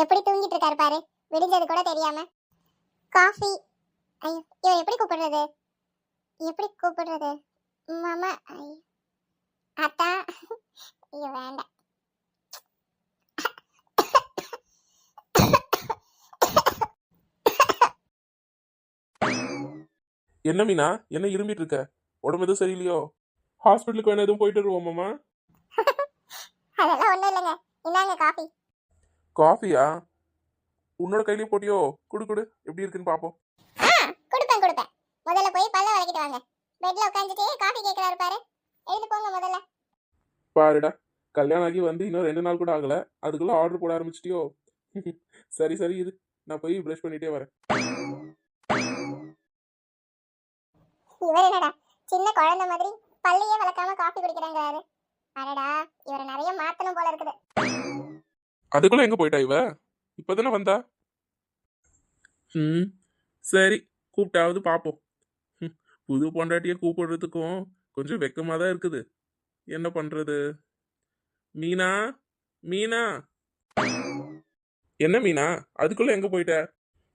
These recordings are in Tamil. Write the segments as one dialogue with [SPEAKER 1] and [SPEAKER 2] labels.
[SPEAKER 1] எப்படி தூங்கிட்டு இருக்காரு பாரு, விடிஞ்சது கூட தெரியாம. காஃபி. ஐயோ, இவன் எப்படி கூப்பிடுறது? எப்படி கூப்பிடுறது? மாமா. ஐயோ, அத்தா. ஐயோ வேண்டாம்.
[SPEAKER 2] என்ன மீனா, என்ன இரும்பிட்டு இருக்க? உடம்பு எதுவும் சரியில்லையோ? ஹாஸ்பிட்டலுக்கு வேணா எதுவும் போயிட்டு வருவோமாமா?
[SPEAKER 1] அதெல்லாம் ஒண்ணும் இல்லைங்க. இந்தாங்க காஃபி.
[SPEAKER 2] காஃபியா? உன்னோட கையிலேயே போட்டியோ? குடு குடு, எப்படி இருக்குன்னு பாப்போம்.
[SPEAKER 1] கொடுப்பேன் கொடுப்பேன். முதல்ல போய் பல்ல வளைக்கிட்டு வாங்க. பெட்ல உட்காந்துட்டு காஃபி கேட்கறாரு பாரு. எழுந்து போங்க முதல்ல.
[SPEAKER 2] பாருடா, கல்யாணம் ஆகி வந்து இன்னும் 2 நாள் கூட ஆகல, அதுக்குள்ள ஆர்டர் போட ஆரம்பிச்சிட்டியோ? சரி சரி, இது நான் போய் ப்ரஷ் பண்ணிட்டே வரேன்.
[SPEAKER 1] இவர் என்னடா சின்ன குழந்தை மாதிரி பல்லையே விளக்காம காஃபி குடிக்கிறாங்கிறாரு. அடடா, இவரை நிறைய மாத்தணும் போல இருக்குது.
[SPEAKER 2] அதுக்குள்ள எங்க போயிட்டா இவ? இப்பதானே வந்தா. சரி, கூப்பிட்டாவது பாப்போம். புது பொண்டாட்டிய கூப்பிடுறதுக்கும் கொஞ்சம் வெக்கமா தான் இருக்குது. என்ன பண்றது? மீனா, மீனா. என்ன மீனா, அதுக்குள்ள எங்க போயிட்ட?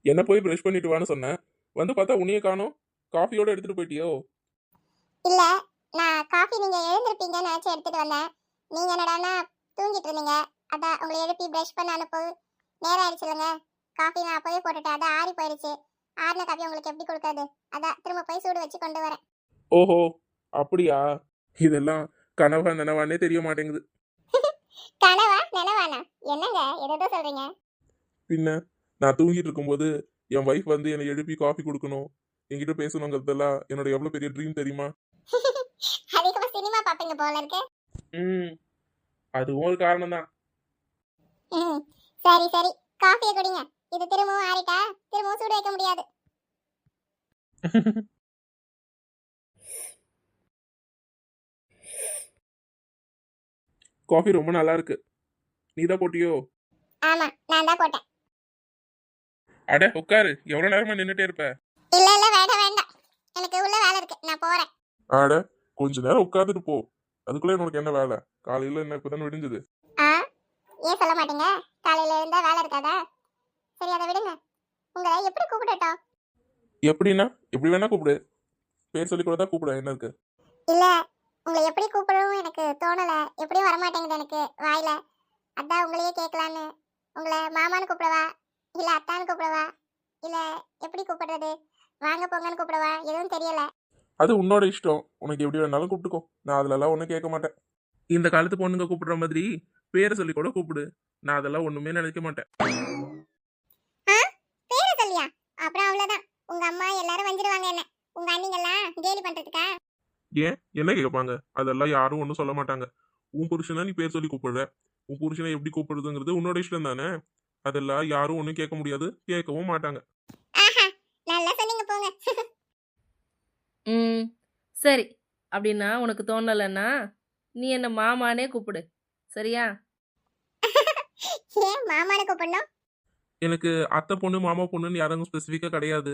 [SPEAKER 2] என்ன போய் ப்ரஷ் பண்ணிட்டு வான்னு சொன்னேன். வந்து பார்த்தா உன்னைய காணோம். காஃபியோட எடுத்துட்டு போயிட்டியோ?
[SPEAKER 1] இல்ல, நான் காஃபி நீங்க எழுந்திருப்பீங்கன்னு நினைச்சு எடுத்துட்டு வந்தேன். நீங்க என்னடான்னா தூங்கிட்டு இருந்தீங்க. அதான் உங்களை எழுப்பி ப்ரஷ் பண்ண அனுப்பு. நேரம் ஆயிடுச்சுலங்க. காஃபி நான் அப்பவே போட்டுட்டேன், அதான் ஆறி போயிடுச்சு. ஆறின காஃபி உங்களுக்கு எப்படி கொடுக்காது? அதான் திரும்ப போய் சூடு வச்சு கொண்டு வரேன்.
[SPEAKER 2] ஓஹோ, அப்படியா? இதெல்லாம் கனவா நனவானே தெரிய மாட்டேங்குது.
[SPEAKER 1] கனவா நனவானா? என்னங்க ஏதோ சொல்றீங்க?
[SPEAKER 2] பின்ன, நான் தூங்கிட்டு இருக்கும்போது என் வைஃப் வந்து என்னை எழுப்பி காஃபி கொடுக்கணும், என்கிட்ட பேசணுங்கிறதெல்லாம் என்னோட எவ்வளவு பெரிய ட்ரீம் தெரியுமா?
[SPEAKER 1] அதிகமா சினிமா பாப்பீங்க போல இருக்கு.
[SPEAKER 2] ம் அதுவும் ஒரு காரணம் தான்.
[SPEAKER 1] சரி சரி, காஃபியை குடிங்க. இது திரும்பவும் ஆறிட்டா திரும்பவும் சூடு வைக்க முடியாது.
[SPEAKER 2] காஃபி ரொம்ப நல்லா இருக்கு. நீதான் போட்டியோ?
[SPEAKER 1] ஆமா, நான் தான் போட்டேன்.
[SPEAKER 2] அட உட்காரு, எவ்வளவு நேரமா நின்னுட்டே இருப்ப?
[SPEAKER 1] இல்ல இல்ல, வேண்டாம் வேண்டாம், எனக்கு உள்ள வேலை இருக்கு, நான் போறேன்.
[SPEAKER 2] அட, கொஞ்ச நேரம் உட்கார்ந்துட்டு போ. அதுக்குள்ள உனக்கு என்ன வேலை? காலையில என்ன இப்பதான் விடிஞ்சது?
[SPEAKER 1] ஏன் சொல்ல மாட்டீங்க? காலையில இருந்தா வேலை இருக்காதா? சரி, அதை விடுங்க. உங்களை எப்படி கூப்பிடட்டும்?
[SPEAKER 2] எப்படின்னா எப்படி வேணா கூப்பிடு. பேர் சொல்லி கூட தான் கூப்பிடு, என்ன இருக்கு?
[SPEAKER 1] இல்ல, உங்களை எப்படி கூப்பிடவும் எனக்கு தோணல. எப்படியும் வரமாட்டேங்குது எனக்கு வாயில. அதான் உங்களையே கேட்கலான்னு. உங்களை மாமான்னு கூப்பிடவா, இல்ல அத்தான்னு கூப்பிடவா, இல்ல எப்படி கூப்பிடுறது? வாங்க போங்கன்னு கூப்பிடவா? எதுவும் தெரியல.
[SPEAKER 2] அது உன்னோட இஷ்டம், உனக்கு எப்படி வேணாலும் கூப்பிட்டுக்கோ. நான் அதுலலாம் ஒன்றும் கேட்க மாட்டேன். இந்த காலத்து பொண்ணுங்க கூப்பிடுற மாதிரி பேரை சொல்லி கூட கூப்பிடு. நான் அதெல்லாம் ஒண்ணுமே நினைக்க மாட்டேன்.
[SPEAKER 1] பேரை சொல்லியா? அப்புறம் அவ்வளவுதான், உங்க அம்மா எல்லாரும் வந்துடுவாங்க என்ன உங்க அண்ணிங்கெல்லாம் கேலி பண்றதுக்கா?
[SPEAKER 2] ஏன், என்ன கேட்பாங்க? அதெல்லாம் யாரும் ஒன்றும் சொல்ல மாட்டாங்க. உன் புருஷனா நீ பேர் சொல்லி கூப்பிடுற. உன் புருஷனை எப்படி கூப்பிடுறதுங்கிறது உன்னோட இஷ்டம் தானே. அதெல்லாம் யாரும் ஒன்றும் கேட்க முடியாது, கேட்கவும் மாட்டாங்க.
[SPEAKER 1] ஆஹா, நல்லா சொன்னீங்க போங்க.
[SPEAKER 3] ம் சரி, அப்படின்னா உனக்கு தோணலைன்னா நீ என்ன மாமானே கூப்பிடு, சரியா?
[SPEAKER 1] ஏன் மாமான்னு கூப்பிடணும்?
[SPEAKER 2] எனக்கு அத்தை பொண்ணு மாமா பொண்ணுன்னு யாரும் ஸ்பெசிஃபிக்காக கிடையாது.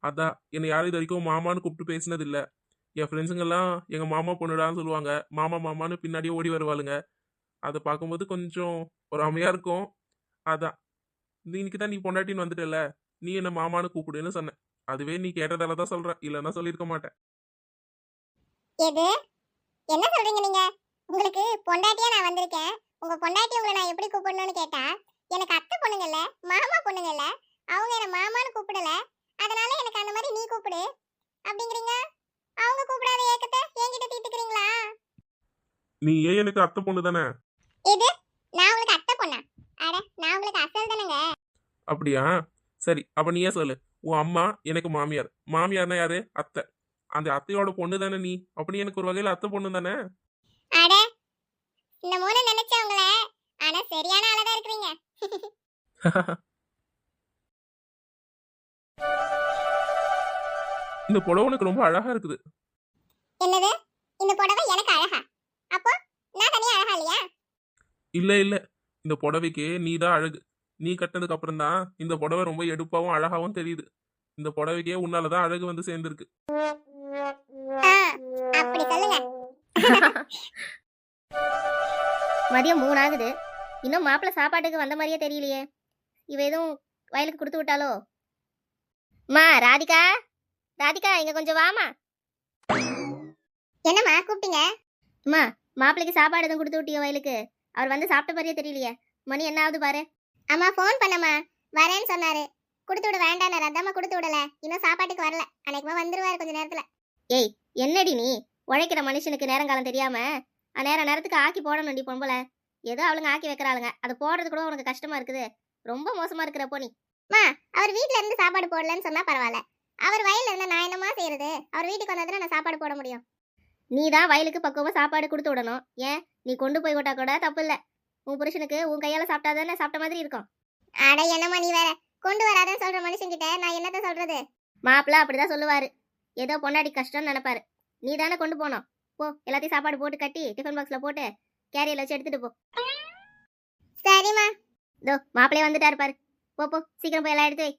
[SPEAKER 2] அதான் என்னை யாரும் இது வரைக்கும் மாமான்னு கூப்பிட்டு பேசினது இல்லை. என் ஃப்ரெண்ட்ஸுங்கெல்லாம் எங்கள் மாமா பொண்ணுடான்னு சொல்லுவாங்க. மாமா மாமான்னு பின்னாடியே ஓடி வருவாளுங்க. அதை பார்க்கும்போது கொஞ்சம் ஒரு அமையாக இருக்கும். அதான் இன்னைக்கு தான் நீ பொண்டாட்டின்னு வந்துட்டல, நீ என்ன மாமான்னு கூப்பிடுன்னு சொன்னேன். அதுவே நீ கேட்டதால தான் சொல்கிறேன், இல்லைன்னா சொல்லியிருக்க மாட்டேன்.
[SPEAKER 1] எது? என்ன சொல்றீங்க நீங்க? உங்களுக்கு பொண்டாட்டியா நான் வந்திருக்கேன். உங்க பொண்டாட்டி உங்களை நான் எப்படி கூப்பிடணும்னு கேட்டா, எனக்கு அத்தை பொண்ணுங்கல்ல, மாமா பொண்ணுங்கல்ல, அவங்க என்ன மாமான்னு கூப்பிடல. அதனால எனக்கு அந்த மாதிரி நீ கூப்பிடு அப்படிங்கிறீங்க. அவங்க கூப்பிடாத ஏக்கத்தை என்கிட்ட தீர்த்துக்கிறீங்களா?
[SPEAKER 2] நீ ஏன் எனக்கு அத்தை பொண்ணு தானே?
[SPEAKER 1] எது? நான் உங்களுக்கு அத்தை பொண்ணா? அட, நான் உங்களுக்கு அசல் தானங்க.
[SPEAKER 2] அப்படியா? சரி, அப்ப நீயே சொல்லு. உன் அம்மா எனக்கு மாமியார். மாமியார்னா யாரு? அத்தை. அந்த அத்தையோட பொண்ணு தானே நீ. அப்படி எனக்கு ஒரு வகையில அத்தை பொண்ணு தானே.
[SPEAKER 1] அட, இந்த மூணு நினைச்சவங்கள. ஆனா சரியான ஆளா இருக்கிறீங்க.
[SPEAKER 2] இந்த புடவை உனக்கு ரொம்ப அழகா இருக்குது.
[SPEAKER 1] என்னது? இந்த புடவை எனக்கு அழகா? அப்போ நான் தனியா அழகா இல்லையா?
[SPEAKER 2] இல்ல இல்ல, இந்த புடவைக்கு நீ தான் அழகு. நீ கட்டினதுக்கு அப்புறம் தான் இந்த புடவை ரொம்ப எடுப்பாவும் அழகாவும் தெரியுது. இந்த புடவைக்கே உன்னாலதான் அழகு வந்து சேர்ந்துருக்கு.
[SPEAKER 1] அப்படி சொல்லுங்க.
[SPEAKER 3] மதியம் 3 ஆகுது,
[SPEAKER 1] இன்னும் மாப்பிள்ளை சாப்பாட்டுக்கு வந்த மாதிரியே தெரியலையே. இவ எதுவும் வயலுக்கு கொடுத்து விட்டாலோ? மா ராதிகா, ராதிகா இங்க கொஞ்சம் வாமா. என்னம்மா கூப்பிட்டீங்க? அம்மா, மாப்பிள்ளைக்கு சாப்பாடு எதுவும் கொடுத்து விட்டியோ வயலுக்கு? அவர் வந்து சாப்பிட்ட மாதிரியே தெரியலையே. மணி என்ன ஆகுது பாரு. அம்மா ஃபோன் பண்ணம்மா, வரேன்னு சொன்னாரு. கொடுத்து விட வேண்டாம், அதாம்மா கொடுத்து விடல. இன்னும் சாப்பாட்டுக்கு வரல. அன்னைக்குமா வந்துருவாரு கொஞ்ச நேரத்துல. ஏய் என்னடி நீ, உழைக்கிற மனுஷனுக்கு நேரங்காலம் தெரியாம நேரத்துக்கு ஆக்கி போடணும்டி பொம்பளை. ஏதோ அவளுங்க ஆக்கி வைக்கிறாளுங்க, அது போடுறது கூட உனக்கு கஷ்டமா இருக்குது. ரொம்ப மோசமா இருக்கிறப்போ நீ. மா அவர் வீட்ல இருந்து சாப்பாடு போடலன்னு சொன்னா பரவாயில்ல, அவர் வயல்ல இருந்தா நான் என்னமா செய்யறது? அவர் வீட்டுக்கு வந்ததுன்னா நான் சாப்பாடு போட முடியும். நீ தான் வயலுக்கு பக்குவமா சாப்பாடு கொடுத்து விடணும். ஏன் நீ கொண்டு போய் விட்டா கூட தப்பு இல்ல. உன் புருஷனுக்கு உன் கையால சாப்பிட்டாதானே சாப்பிட்ட மாதிரி இருக்கும். அட என்னம்மா நீ வேற, கொண்டு வராதன்னு சொல்ற மனுஷன்கிட்ட நான் என்னத்த சொல்றது? மாப்பிள்ள அப்படிதான் சொல்லுவாரு. ஏதோ பொண்டாடி கஷ்டம்னு நினைப்பாரு. நீ தானே கொண்டு போனோம். போ, எல்லாத்தையும் சாப்பாடு போட்டு கட்டி டிஃபன் பாக்ஸ்ல போட்டு கேரியர்ல வச்சு எடுத்துட்டு போ. சரிம்மா. இதோ மாப்பிள்ளைய வந்துட்டாரு பாரு. போ போ, சீக்கிரம் போய் எல்லாம் எடுத்து வை.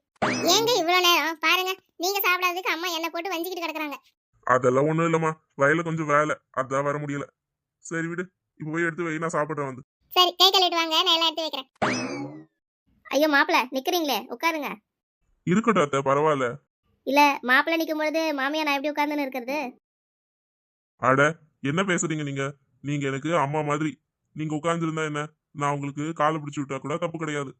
[SPEAKER 1] ஏங்க இவ்வளவு நேரம் பாருங்க, நீங்க சாப்பிடாததுக்கு அம்மா என்ன போட்டு வஞ்சிக்கிட்டு கிடக்குறாங்க.
[SPEAKER 2] அதெல்லாம் ஒண்ணும் இல்லம்மா, வயல்ல கொஞ்சம் வேலை, அதான் வர முடியல. சரி விடு, இப்ப போய் எடுத்து வை, நான் சாப்பிட்றேன் வந்து.
[SPEAKER 1] சரி, கை கழுவிட்டு வாங்க, நான் எல்லாம் எடுத்து வைக்கிறேன். ஐயோ மாப்பிள்ள நிக்கிறீங்களே, உட்காருங்க.
[SPEAKER 2] இருக்கட்டும் அத்தை, பரவாயில்ல.
[SPEAKER 1] இல்ல மாப்பிள்ள நிக்கும் பொழுது மாமியா நான் எப்படி உட்கார்ந்துன்னு இருக்கிறது?
[SPEAKER 2] அட என்ன பேசுறீங்க நீங்க? நீங்க எனக்கு அம்மா மாதிரி. நீங்க உட்கார்ந்துருந்தா என்ன, நான் உங்களுக்கு காலை பிடிச்சு விட்டா கூட தப்பு கிடையாது.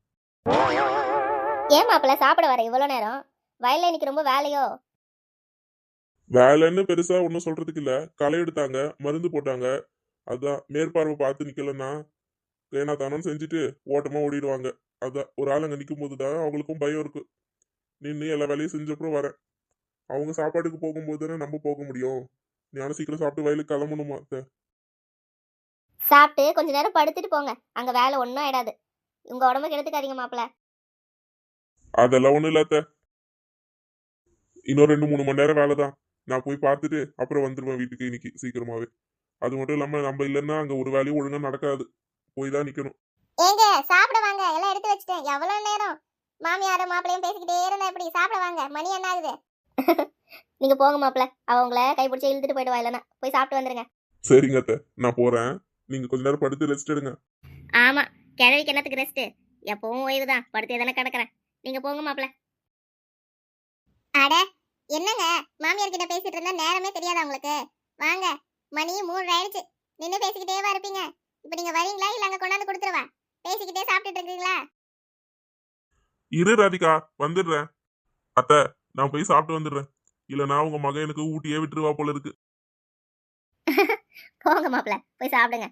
[SPEAKER 1] ஏன் மாப்பிள்ள சாப்பிட வர இவ்வளவு நேரம்? வயல்ல இன்னைக்கு ரொம்ப வேலையோ?
[SPEAKER 2] வேலைன்னு பெருசா ஒன்றும் சொல்றதுக்கு இல்ல. களை எடுத்தாங்க, மருந்து போட்டாங்க. அதான் மேற்பார்வை பார்த்து நிக்கலன்னா ஏனா தானோன்னு செஞ்சுட்டு ஓட்டமா ஓடிடுவாங்க. அதான் ஒரு ஆள் அங்க நிற்கும் போதுதான் அவங்களுக்கும் பயம் இருக்கு. நின்று எல்லா வேலையும் செஞ்சப்பறம் வரேன். அவங்க சாப்பாட்டுக்கு போகும்போது தானே நம்ம போக முடியும். ஞான சீக்கிரம் சாப்பிட்டு வயலுக்கு கிளம்பணுமா அத்தை?
[SPEAKER 1] சாப்பிட்டு கொஞ்ச நேரம் படுத்துட்டு போங்க, அங்க வேலை ஒன்றும் ஆயிடாது. உங்க உடம்புக்கு எடுத்துக்காதீங்க மாப்பிள்ள.
[SPEAKER 2] அதெல்லாம் ஒண்ணும் இல்ல அத்தை. இன்னும் 2-3 மணி நேரம் வேலை தான். நான் போய் பார்த்துட்டு அப்புறம் வந்துருவேன் வீட்டுக்கு இன்னைக்கு சீக்கிரமாவே. அது மட்டும் இல்லாம நம்ம இல்லைன்னா அங்க ஒரு வேலையும் ஒழுங்கா நடக்காது. போய் தான் நிக்கணும்.
[SPEAKER 1] ஏங்க சாப்பிட வாங்க, எல்லாம் எடுத்து வச்சிட்டேன். எவ்வளவு நேரம் மாமியாரும் மாப்பிள்ளையும் பேசிக்கிட்டே இருந்தா எப்படி? சாப்பிட வாங்க, மணி என்ன ஆகுது? நீங்க போங்க மாப்பிள்ள, அவங்கள கைப்பிடிச்சு இழுத்துட்டு போயிடுவா. இல்லைன்னா போய் சாப்பிட்டு வந்துருங்க.
[SPEAKER 2] சரிங்க அத்தை, நான் போறேன். நீங்க கொஞ்ச நேரம் படுத்து ரெஸ்ட் எடுங்க.
[SPEAKER 1] ஆமா, கிழவிக்கு என்னத்துக்கு ரெஸ்ட்? எப்பவும் ஓய்வு தான், படுத்தே தானே கிடக்குறேன். நீங்க போங்க மாப்பிள்ள. அட என்னங்க, மாமியார் கிட்ட பேசிட்டு இருந்தா நேரமே தெரியாதா உங்களுக்கு? வாங்க, மணி 3 ஆயிடுச்சு. நின்று பேசிக்கிட்டேவா இருப்பீங்க? இப்ப நீங்க வரீங்களா இல்ல அங்க கொண்டாந்து கொடுத்துருவா? பேசிக்கிட்டே சாப்பிட்டுட்டு இருக்கீங்களா?
[SPEAKER 2] இரு ராதிகா, வந்துடுறேன். அத்தை, நான் போய் சாப்பிட்டு வந்துடுறேன். இல்லைன்னா உங்க மகன் எனக்கு ஊட்டியே விட்டுருவா போல இருக்கு.
[SPEAKER 1] போங்க மாப்பிள்ள, போய் சாப்பிடுங்க.